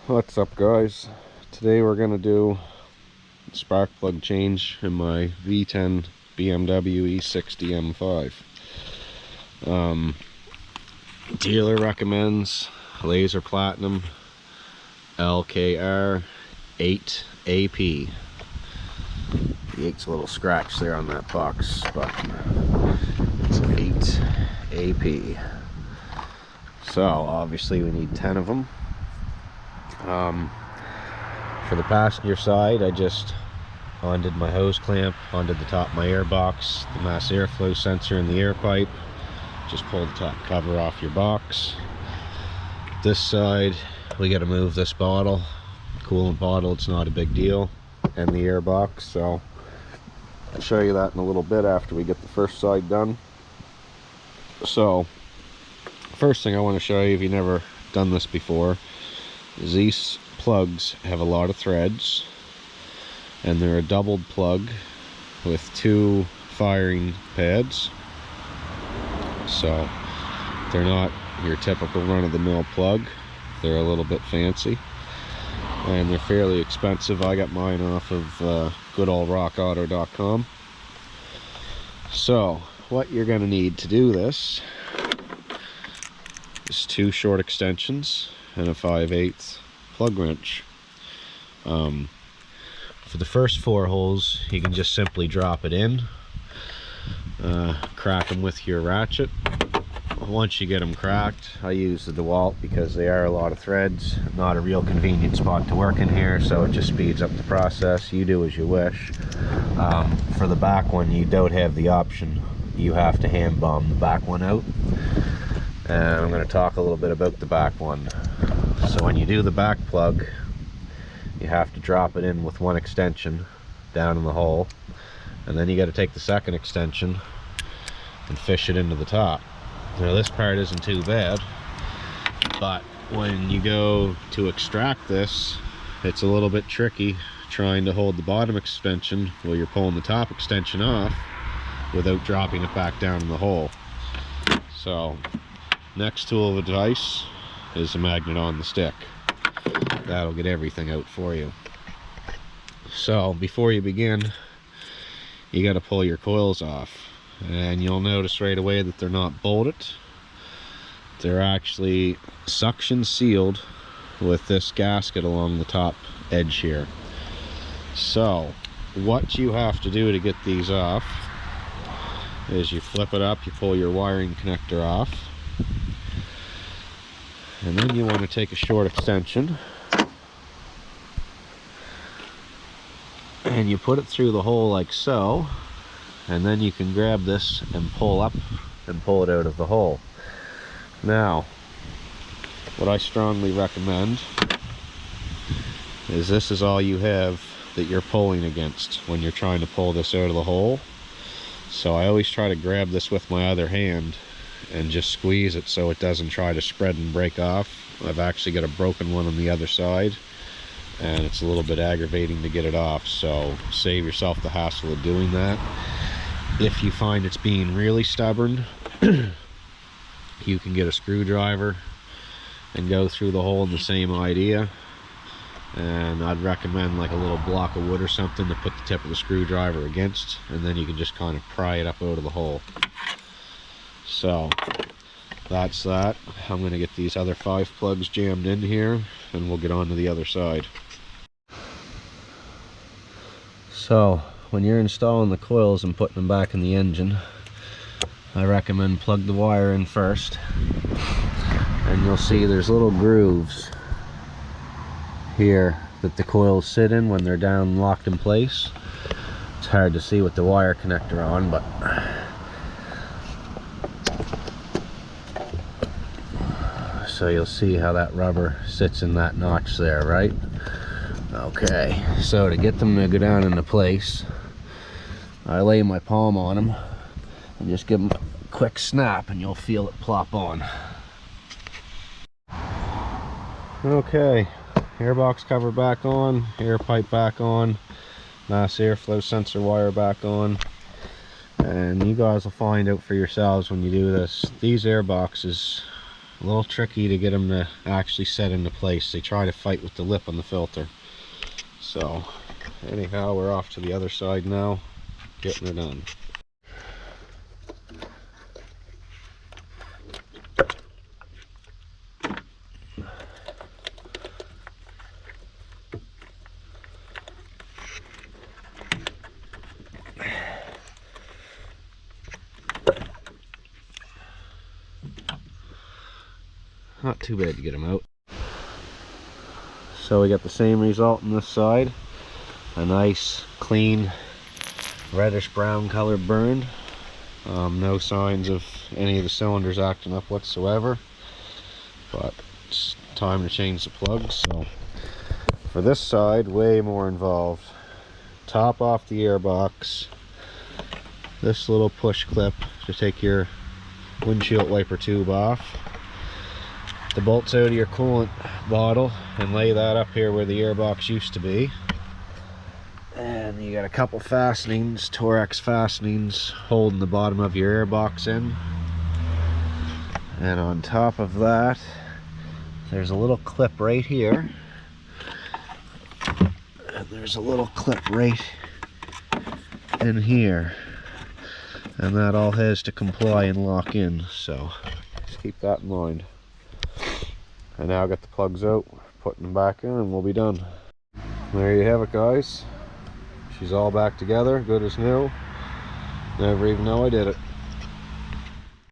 What's up, guys? Today we're gonna do a spark plug change in my V10 BMW E60 M5. Dealer recommends laser platinum LKR 8AP. The 8's a little scratch there on that box, but it's 8AP. So obviously we need 10 of them. For the passenger side, I just undid my hose clamp, undid the top of my air box, the mass airflow sensor and the air pipe. Just pull the top cover off your box. This side, we got to move this bottle, coolant bottle. It's not a big deal, and the air box. So I'll show you that in a little bit after we get the first side done. So first thing I want to show you, if you've never done this before, is these plugs have a lot of threads, and they're a doubled plug with 2 firing pads. So they're not your typical run-of-the-mill plug. They're a little bit fancy, and they're fairly expensive. I got mine off of good old rockauto.com. So what you're going to need to do this is 2 short extensions and a 5/8 plug wrench. For the first 4 holes, you can just simply drop it in, crack them with your ratchet. Once you get them cracked, I use the DeWalt because they are a lot of threads. Not a real convenient spot to work in here, so it just speeds up the process. You do as you wish. For the back one, you don't have the option. You have to hand bomb the back one out, and I'm going to talk a little bit about the back one. So when you do the back plug, you have to drop it in with 1 extension down in the hole, and then you got to take the second extension and fish it into the top. Now this part isn't too bad, but when you go to extract this, it's a little bit tricky trying to hold the bottom extension while you're pulling the top extension off without dropping it back down in the hole. So next tool of advice is a magnet on the stick. That'll get everything out for you. So before you begin, you got to pull your coils off, and you'll notice right away that they're not bolted. They're actually suction sealed with this gasket along the top edge here. So what you have to do to get these off is you flip it up, you pull your wiring connector off, and then you want to take a short extension and you put it through the hole like so, and then you can grab this and pull up and pull it out of the hole. Now what I strongly recommend is this is all you have that you're pulling against when you're trying to pull this out of the hole. So I always try to grab this with my other hand and just squeeze it so it doesn't try to spread and break off. I've actually got a broken one on the other side, and it's a little bit aggravating to get it off, so save yourself the hassle of doing that. If you find it's being really stubborn, you can get a screwdriver and go through the hole in the same idea, and I'd recommend like a little block of wood or something to put the tip of the screwdriver against, and then you can just kind of pry it up out of the hole. So that's that. I'm going to get these other 5 plugs jammed in here, and we'll get on to the other side. So when you're installing the coils and putting them back in the engine, I recommend plug the wire in first, and you'll see there's little grooves here that the coils sit in when they're down locked in place. It's hard to see with the wire connector on, but so you'll see how that rubber sits in that notch there, right? Okay, so to get them to go down into place, I lay my palm on them and just give them a quick snap, and you'll feel it plop on. Okay, airbox cover back on, air pipe back on, mass airflow sensor wire back on, and you guys will find out for yourselves when you do this. These air boxes a little tricky to get them to actually set into place. They try to fight with the lip on the filter. So anyhow, we're off to the other side now, getting it done. Not too bad to get them out. So we got the same result on this side. A nice, clean, reddish brown color burn. No signs of any of the cylinders acting up whatsoever. But it's time to change the plugs. So for this side, way more involved. Top off the airbox. This little push clip to take your windshield wiper tube off. The bolts out of your coolant bottle and lay that up here where the airbox used to be. And you got a couple fastenings, Torx fastenings, holding the bottom of your airbox in. And on top of that, there's a little clip right here. And there's a little clip right in here. And that all has to comply and lock in, so just keep that in mind. I now got the plugs out, putting them back in, and we'll be done. There you have it, guys. She's all back together, good as new. Never even know I did it.